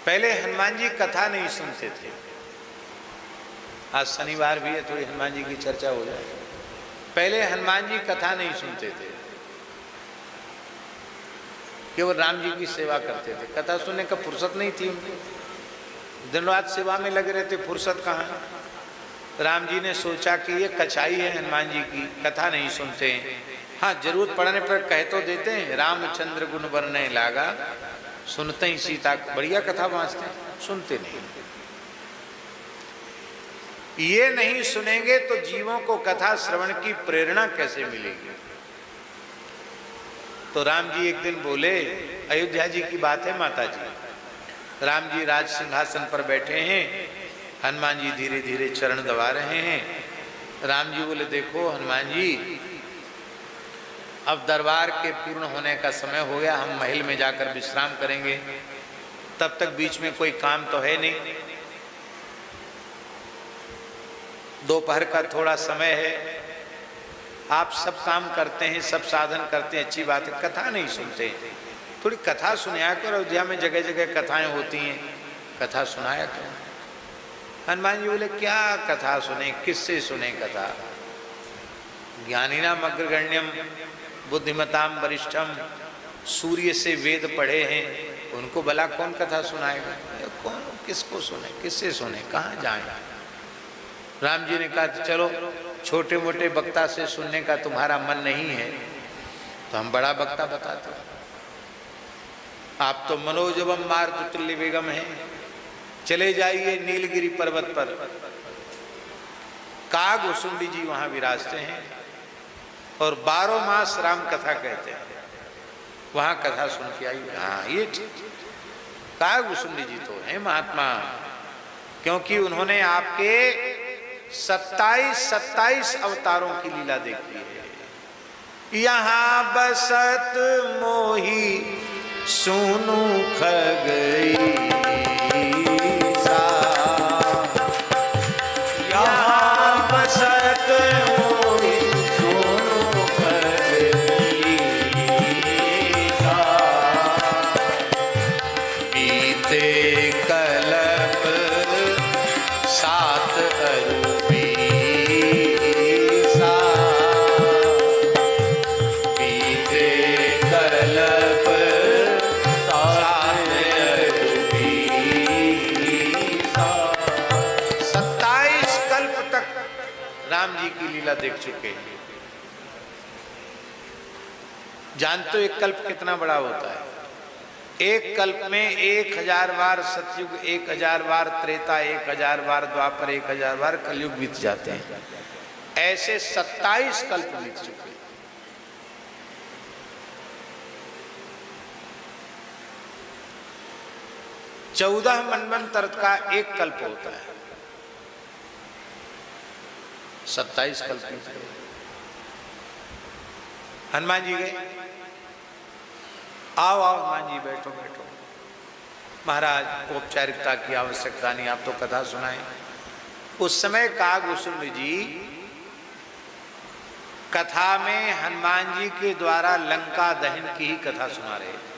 पहले हनुमान जी कथा नहीं सुनते थे। आज शनिवार भी है, थोड़ी हनुमान जी की चर्चा हो जाए। पहले हनुमान जी कथा नहीं सुनते थे, केवल राम जी की सेवा करते थे। कथा सुनने का फुर्सत नहीं थी उनको, दिन रात सेवा में लगे रहते, फुर्सत कहाँ। राम जी ने सोचा कि ये कचाई है हनुमान जी की, कथा नहीं सुनते हैं। हाँ, जरूरत पड़ने पर कह तो देते हैं, रामचंद्र गुण बरने लागा, सुनते ही सीता, बढ़िया कथा वाँचते हैं, सुनते नहीं। ये नहीं सुनेंगे तो जीवों को कथा श्रवण की प्रेरणा कैसे मिलेगी। तो राम जी एक दिन बोले, अयोध्या जी की बात है माता जी, राम जी राज सिंहासन पर बैठे हैं, हनुमान जी धीरे धीरे चरण दबा रहे हैं। राम जी बोले, देखो हनुमान जी, अब दरबार के पूर्ण होने का समय हो गया, हम महल में जाकर विश्राम करेंगे, तब तक बीच में कोई काम तो है नहीं, दोपहर का थोड़ा समय है, आप सब काम करते हैं, सब साधन करते हैं, अच्छी बात है, कथा नहीं सुनते, थोड़ी कथा सुनाया करो। अयोध्या में जगह जगह कथाएं होती हैं, कथा सुनाया करो। हनुमान जी बोले, क्या कथा सुने, किससे सुने कथा। ज्ञानिनाम अग्रगण्यम बुद्धिमताम वरिष्ठम, सूर्य से वेद पढ़े हैं, उनको भला कौन कथा सुनाएगा, कौन किसको सुने, किससे सुने, कहाँ जाए। राम जी ने कहा, चलो छोटे मोटे वक्ता से सुनने का तुम्हारा मन नहीं है तो हम बड़ा वक्ता बताते हैं। आप तो मनोजवम मारुततुल्य वेगम है, चले जाइए नीलगिरी पर्वत पर, काग उसुंडी जी वहां विराजते हैं और 12 मास राम कथा कहते हैं, वहां कथा सुन के आई। हाँ, ये ठीक, काग उसुंडी जी तो है महात्मा, क्योंकि उन्होंने आपके 27 अवतारों की लीला देखी है। यहाँ बसत मोही सुनु खगई, यहाँ बसत मोही सुनु खगई, बीते कल्प 7 अरूपी, बीते कल्प 27 कल्प तक राम जी की लीला देख चुके हैं। जानते हो एक कल्प कितना बड़ा होता है। एक कल्प में 1000 बार सतयुग, 1000 बार त्रेता, 1000 बार द्वापर, 1000 बार कलयुग बीत जाते हैं। ऐसे 27 कल्प बीत चुके। 14 मनवंतर का एक कल्प होता है, 27 कल्प बीत गए। हनुमान जी गए, आओ आओ हनुमान जी, बैठो बैठो। महाराज, औपचारिकता की आवश्यकता नहीं, आप तो कथा सुनाएं। उस समय कागभूषण जी कथा में हनुमान जी के द्वारा लंका दहन की ही कथा सुना रहे थे।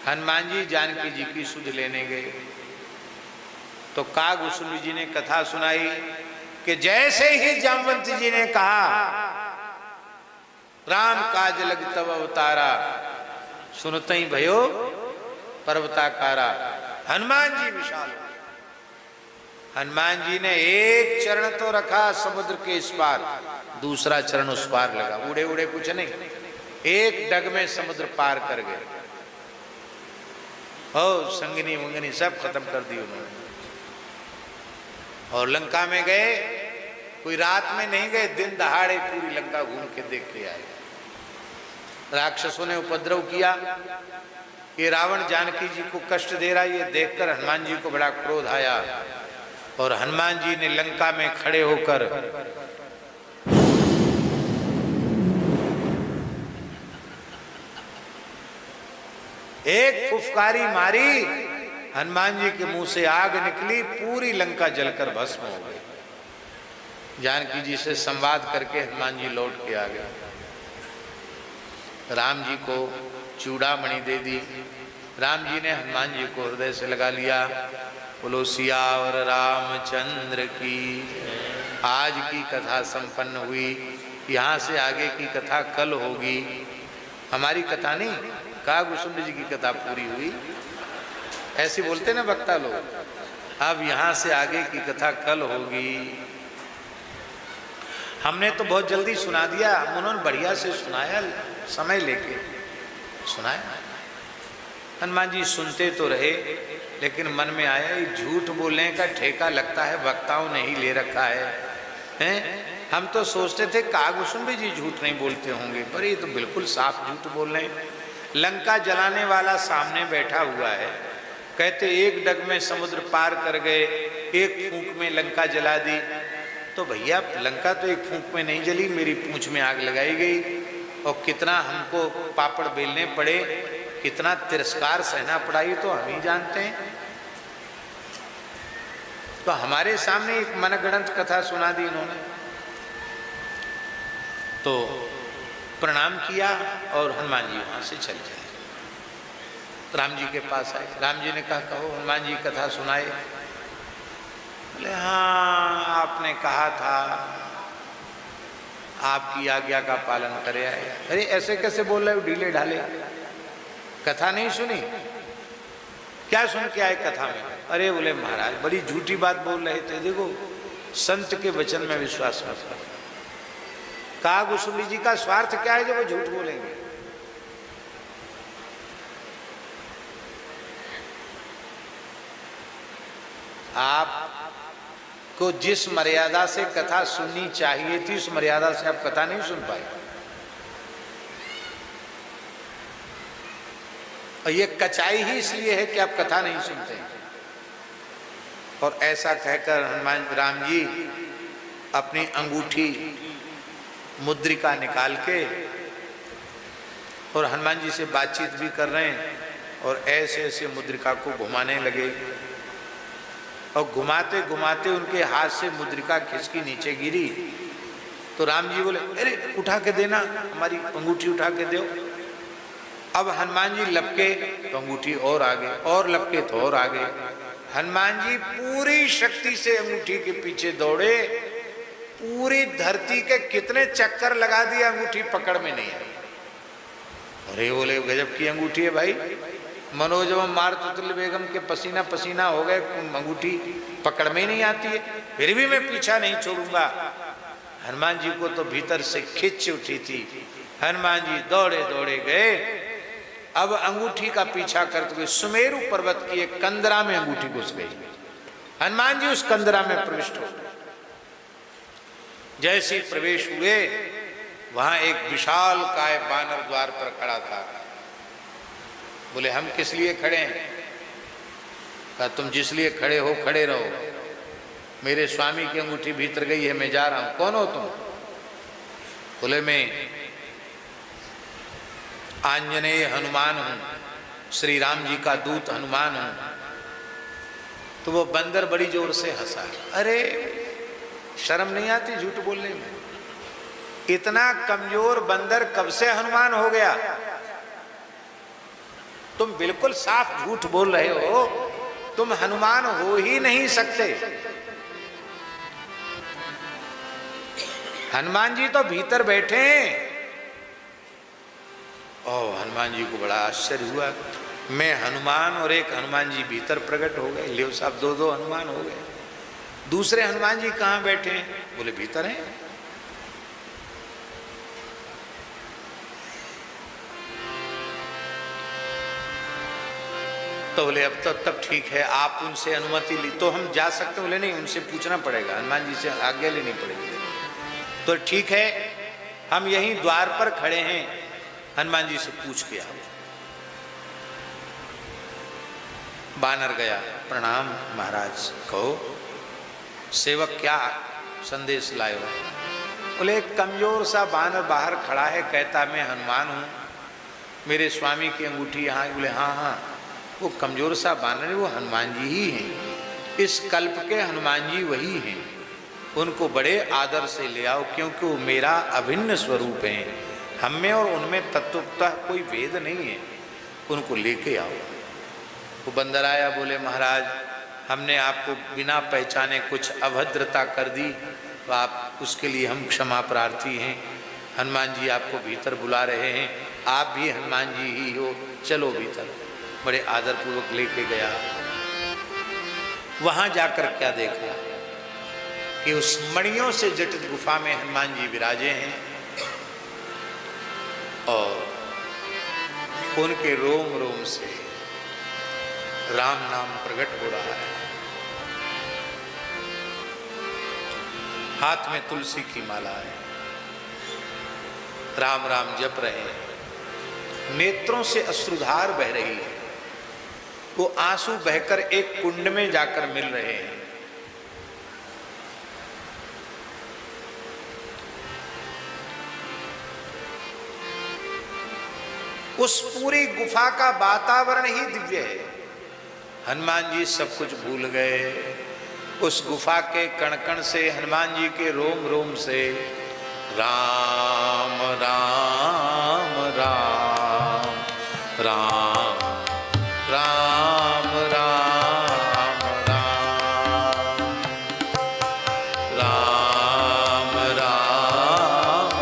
हनुमान जी जानकी जी की सुध लेने गए तो कागभूषण जी ने कथा सुनाई कि जैसे ही जामवंत जी ने कहा राम काज लग तब अवतारा, सुनते ही भयो पर्वताकारा, हनुमान जी विशाल। हनुमान जी ने एक चरण तो रखा समुद्र के इस पार, दूसरा चरण उस पार लगा, उड़े उड़े कुछ नहीं, एक डग में समुद्र पार कर गए। हो संगनी मंगनी सब खत्म कर दी उन्होंने। और लंका में गए, कोई रात में नहीं गए, दिन दहाड़े पूरी लंका घूम के देख के आए। राक्षसों ने उपद्रव किया, ये रावण जानकी जी को कष्ट दे रहा है, ये देखकर हनुमान जी को बड़ा क्रोध आया और हनुमान जी ने लंका में खड़े होकर एक फुफकारी मारी, हनुमान जी के मुंह से आग निकली, पूरी लंका जलकर भस्म हो गई। जानकी जी से संवाद करके हनुमान जी लौट के आ गए। राम जी को चूड़ामणि दे दी, राम जी ने हनुमान जी को हृदय से लगा लिया। बोलो सियावर रामचंद्र की। आज की कथा संपन्न हुई। यहाँ से आगे की कथा कल होगी। हमारी कथा नहीं, कागभूषुंड जी की कथा पूरी हुई। ऐसे बोलते ना वक्ता लोग। अब यहाँ से आगे की कथा कल होगी। हमने तो बहुत जल्दी सुना दिया, उन्होंने बढ़िया से सुनाया, समय लेके सुनाया। हनुमान जी सुनते तो रहे, लेकिन मन में आया ये झूठ बोलने का ठेका लगता है वक्ताओं ने ही ले रखा है, हैं? हम तो सोचते थे कागभूषुंड जी झूठ नहीं बोलते होंगे, पर ये तो बिल्कुल साफ झूठ बोल रहे हैं। लंका जलाने वाला सामने बैठा हुआ है, कहते एक डग में समुद्र पार कर गए, एक फूंक में लंका जला दी। तो भैया लंका तो एक फूंक में नहीं जली, मेरी पूंछ में आग लगाई गई और कितना हमको पापड़ बेलने पड़े, कितना तिरस्कार सहना पड़ा, ये तो हम ही जानते हैं। तो हमारे सामने एक मनगढ़ंत कथा सुना दी इन्होंने। तो प्रणाम किया और हनुमान जी वहां से चल गए। राम जी के पास आए। राम जी ने कहा कहो। हनुमान जी कथा सुनाए। बोले हाँ आपने कहा था आपकी आज्ञा का पालन करे आए। अरे ऐसे कैसे बोल रहे हो ढीले ढाले, कथा नहीं सुनी? क्या सुन के आए कथा में? अरे बोले महाराज बड़ी झूठी बात बोल रहे थे। देखो संत के वचन में विश्वास मत करो। कागभूषुंड जी का स्वार्थ क्या है जो वो झूठ बोलेंगे? आपको जिस मर्यादा से कथा सुननी चाहिए थी उस मर्यादा से आप कथा नहीं सुन पाए। और ये कचाई ही इसलिए है कि आप कथा नहीं सुनते। और ऐसा कहकर हनुमान राम जी अपनी अंगूठी मुद्रिका निकाल के और हनुमान जी से बातचीत भी कर रहे हैं और ऐसे ऐसे मुद्रिका को घुमाने लगे। और घुमाते घुमाते उनके हाथ से मुद्रिका खिसकी नीचे गिरी। तो राम जी बोले अरे उठा के देना, हमारी अंगूठी उठा के दो। अब हनुमान जी लपके तो अंगूठी और आगे, और लपके तो और आगे। हनुमान जी पूरी शक्ति से अंगूठी के पीछे दौड़े। पूरी धरती के कितने चक्कर लगा दिए, अंगूठी पकड़ में नहीं आई। अरे बोले गजब की अंगूठी है भाई, मनोजवम मारुततुल्य बेगम के पसीना पसीना हो गए, अंगूठी पकड़ में ही नहीं आती है, फिर भी मैं पीछा नहीं छोड़ूंगा। हनुमान जी को तो भीतर से खिंच उठी थी। हनुमान जी दौड़े दौड़े गए। अब अंगूठी का पीछा करते हुए सुमेरु पर्वत की एक कंदरा में अंगूठी घुस गई। हनुमान जी उस कंदरा में प्रविष्ट हो गए। जैसे ही प्रवेश हुए वहां एक विशाल काय बानर द्वार पर खड़ा था। बोले हम किस लिए खड़े हैं? कहा तुम जिस लिए खड़े हो खड़े रहो, मेरे स्वामी की अंगूठी भीतर गई है, मैं जा रहा हूं। कौन हो तुम? बोले मैं आंजनेय हनुमान हूं, श्री राम जी का दूत हनुमान हूं। तो वो बंदर बड़ी जोर से हंसा। अरे शर्म नहीं आती झूठ बोलने में? इतना कमजोर बंदर कब से हनुमान हो गया? तुम बिल्कुल साफ झूठ बोल रहे हो, तुम हनुमान हो ही नहीं सकते। हनुमान जी तो भीतर बैठे हैं। और हनुमान जी को बड़ा आश्चर्य हुआ, मैं हनुमान और एक हनुमान जी भीतर प्रकट हो गए। लियो साहब दो दो हनुमान हो गए। दूसरे हनुमान जी कहाँ बैठे हैं? बोले भीतर हैं। तो बोले अब तब ठीक है, आप उनसे अनुमति ली तो हम जा सकते। बोले नहीं, उनसे पूछना पड़ेगा, हनुमान जी से आज्ञा लेनी पड़ेगी। तो ठीक है, हम यहीं द्वार पर खड़े हैं, हनुमान जी से पूछ के आओ। बानर गया, प्रणाम महाराज, कहो सेवक क्या संदेश लायो? बोले एक कमजोर सा बानर बाहर खड़ा है, कहता मैं हनुमान हूँ, मेरे स्वामी की अंगूठी यहाँ। बोले हाँ हाँ, वो कमजोर सा बानर है, वो हनुमान जी ही हैं। इस कल्प के हनुमान जी वही हैं। उनको बड़े आदर से ले आओ, क्योंकि वो मेरा अभिन्न स्वरूप है। हम में और उनमें तत्वतः कोई भेद नहीं है। उनको लेके आओ। वो बंदर आया, बोले महाराज हमने आपको बिना पहचाने कुछ अभद्रता कर दी, तो आप उसके लिए हम क्षमा प्रार्थी हैं। हनुमान जी आपको भीतर बुला रहे हैं, आप भी हनुमान जी ही हो, चलो भीतर। बड़े आदरपूर्वक लेके गया। वहां जाकर क्या देखा कि उस मणियों से जटित गुफा में हनुमान जी विराजे हैं और उनके रोम रोम से राम नाम प्रकट हो रहा है। हाथ में तुलसी की माला है, राम राम जप रहे हैं। नेत्रों से अश्रुधार बह रही है, वो आंसू बहकर एक कुंड में जाकर मिल रहे हैं। उस पूरी गुफा का वातावरण ही दिव्य है। हनुमान जी सब कुछ भूल गए। उस गुफा के कण कण से, हनुमान जी के रोम रोम से राम राम राम राम राम राम राम राम राम राम राम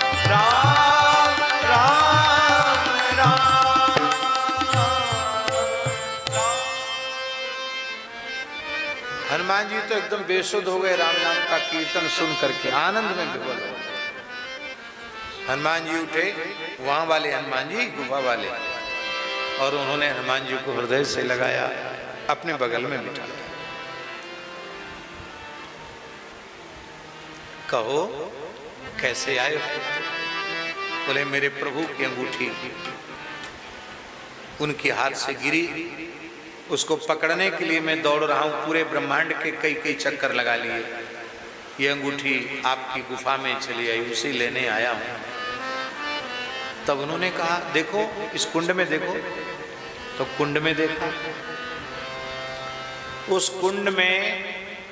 राम राम राम हनुमान जी तो एकदम बेसुध हो गए राम नाम का कीर्तन सुन करके, आनंद में विवल हो गए। हनुमान जी उठे, वहां वाले हनुमान जी गुफा वाले, और उन्होंने हनुमान जी को हृदय से लगाया, अपने बगल में बिठाया। कहो कैसे आए? बोले मेरे प्रभु की अंगूठी उनके हाथ से गिरी, उसको पकड़ने के लिए मैं दौड़ रहा हूं, पूरे ब्रह्मांड के कई कई चक्कर लगा लिए। ये अंगूठी आपकी गुफा में चली आई, उसी लेने आया हूं। तब उन्होंने कहा देखो इस कुंड में देखो। तो कुंड में देखो, उस कुंड में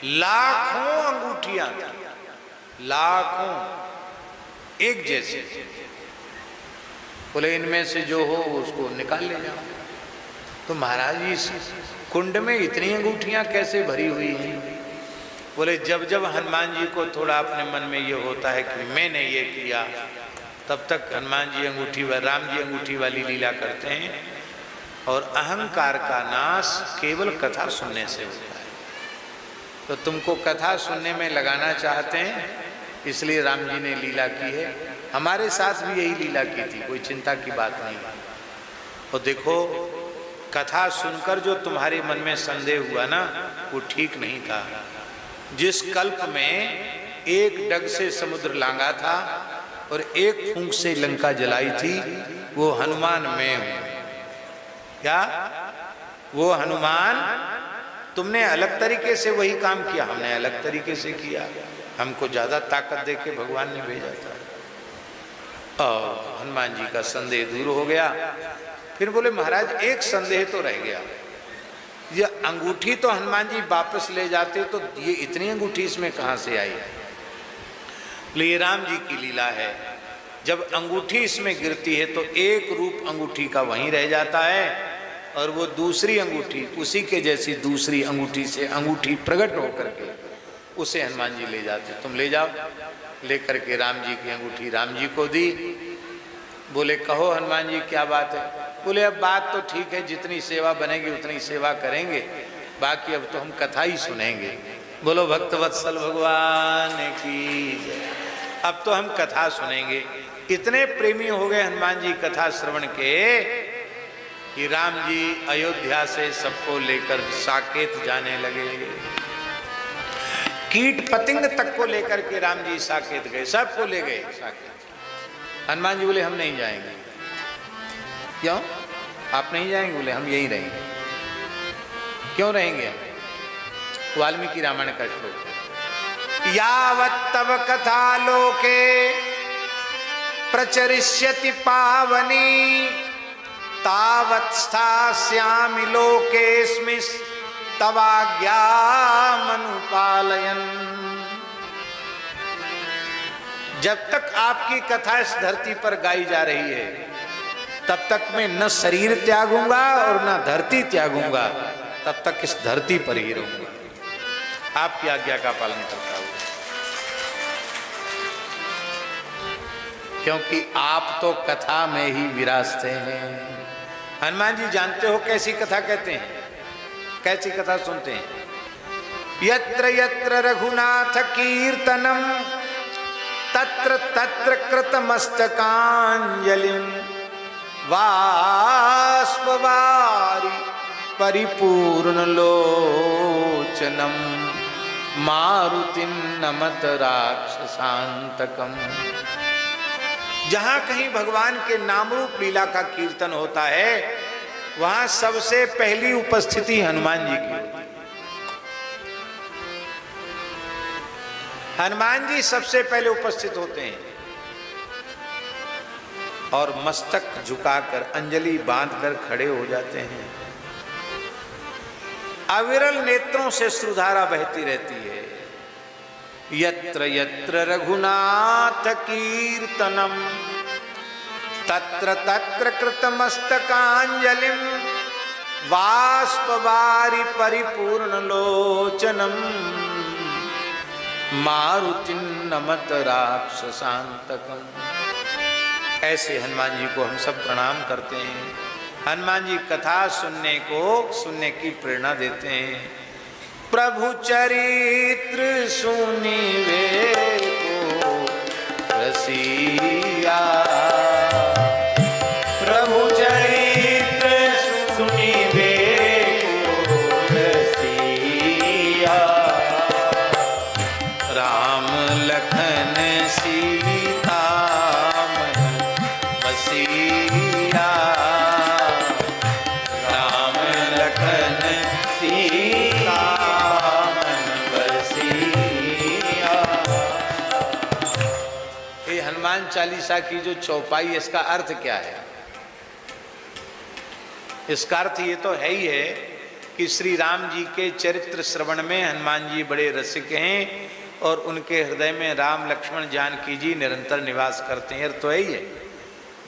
लाखों अंगूठियां, लाखों एक जैसे। बोले इनमें से जो हो उसको निकाल ले जाओ। तो महाराज इस कुंड में इतनी अंगूठियां कैसे भरी हुई हैं? बोले जब जब हनुमान जी को थोड़ा अपने मन में ये होता है कि मैंने ये किया, तब तक हनुमान जी अंगूठी व राम जी अंगूठी वाली लीला करते हैं। और अहंकार का नाश केवल कथा सुनने से होता है। तो तुमको कथा सुनने में लगाना चाहते हैं इसलिए राम जी ने लीला की है। हमारे साथ भी यही लीला की थी, कोई चिंता की बात नहीं। और देखो कथा सुनकर जो तुम्हारे मन में संदेह हुआ ना, वो ठीक नहीं था। जिस कल्प में एक डग से समुद्र लांगा था और एक फूंक से लंका जलाई थी, वो हनुमान मैं हूं। क्या वो हनुमान? तुमने अलग तरीके से वही काम किया, हमने अलग तरीके से किया। हमको ज्यादा ताकत देके भगवान ने भेजा था। और हनुमान जी का संदेह दूर हो गया। फिर बोले महाराज एक संदेह तो रह गया, ये अंगूठी तो हनुमान जी वापस ले जाते, तो ये इतनी अंगूठी इसमें कहां से आई? ये राम जी की लीला है। जब अंगूठी इसमें गिरती है तो एक रूप अंगूठी का वहीं रह जाता है, और वो दूसरी अंगूठी उसी के जैसी दूसरी अंगूठी से अंगूठी प्रकट होकर के उसे हनुमान जी ले जाते। तुम ले जाओ। लेकर के राम जी की अंगूठी राम जी को दी। बोले कहो हनुमान जी क्या बात है? बोले अब बात तो ठीक है, जितनी सेवा बनेगी उतनी सेवा करेंगे, बाकी अब तो हम कथा ही सुनेंगे। बोलो भक्तवत्सल भगवान की जय। अब तो हम कथा सुनेंगे। इतने प्रेमी हो गए हनुमान जी कथा श्रवण के कि राम जी अयोध्या से सबको लेकर साकेत जाने लगे। कीट पतंग तक को लेकर के राम जी साकेत गए, सबको ले गए साकेत। हनुमान जी बोले हम नहीं जाएंगे। क्यों आप नहीं जाएंगे? बोले हम यहीं रहेंगे। क्यों रहेंगे? वाल्मीकि रामायण का श्लोक, यावत् तव कथा लोके प्रचरिष्यति पावनी तावत् स्थास्यामि लोकेस्मिन् तवाज्ञामनुपालयन्। जब तक आपकी कथा इस धरती पर गाई जा रही है, तब तक मैं न शरीर त्यागूंगा और न धरती त्यागूंगा, तब तक इस धरती पर ही रहूंगा। आपकी आज्ञा का पालन करता हूं, क्योंकि आप तो कथा में ही विराजते हैं। हनुमान जी जानते हो कैसी कथा कहते हैं, कैसी कथा सुनते हैं? यत्र यत्र रघुनाथ कीर्तनम तत्र तत्र कृतमस्तकांजलिं वाष्पवारि परिपूर्ण लोचनम मारुतिं नमत राक्षसांतकम। जहां कहीं भगवान के नाम रूप लीला का कीर्तन होता है, वहां सबसे पहली उपस्थिति हनुमान जी की होती है। हनुमान जी सबसे पहले उपस्थित होते हैं और मस्तक झुकाकर अंजलि बांधकर खड़े हो जाते हैं। अविरल नेत्रों से श्रुधारा बहती रहती है। यत्र यत्र रघुनाथ कीर्तनम तत्र तत्र कृतमस्तकांजलिं वाष्पवारि परिपूर्ण लोचनम मारुतिं नमत राक्षसांतकम। ऐसे हनुमान जी को हम सब प्रणाम करते हैं। हनुमान जी कथा सुनने की प्रेरणा देते हैं। प्रभु चरित्र सुनिवे को रसिया, प्रभु चरित्र सुनिवे को रसिया, राम लखन सीता मन बसिया, राम लखन सीता मन बसिया। ये हनुमान चालीसा की जो चौपाई, इसका अर्थ क्या है? इसका अर्थ ये तो है ही है कि श्री राम जी के चरित्र श्रवण में हनुमान जी बड़े रसिक हैं और उनके हृदय में राम लक्ष्मण जानकी जी निरंतर निवास करते हैं, तो है ही है।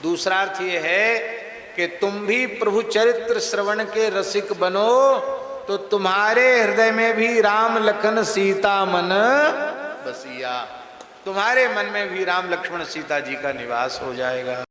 दूसरा अर्थ ये है कि तुम भी प्रभु चरित्र श्रवण के रसिक बनो तो तुम्हारे हृदय में भी राम लखन सीता मन बसिया, तुम्हारे मन में भी राम लक्ष्मण सीता जी का निवास हो जाएगा।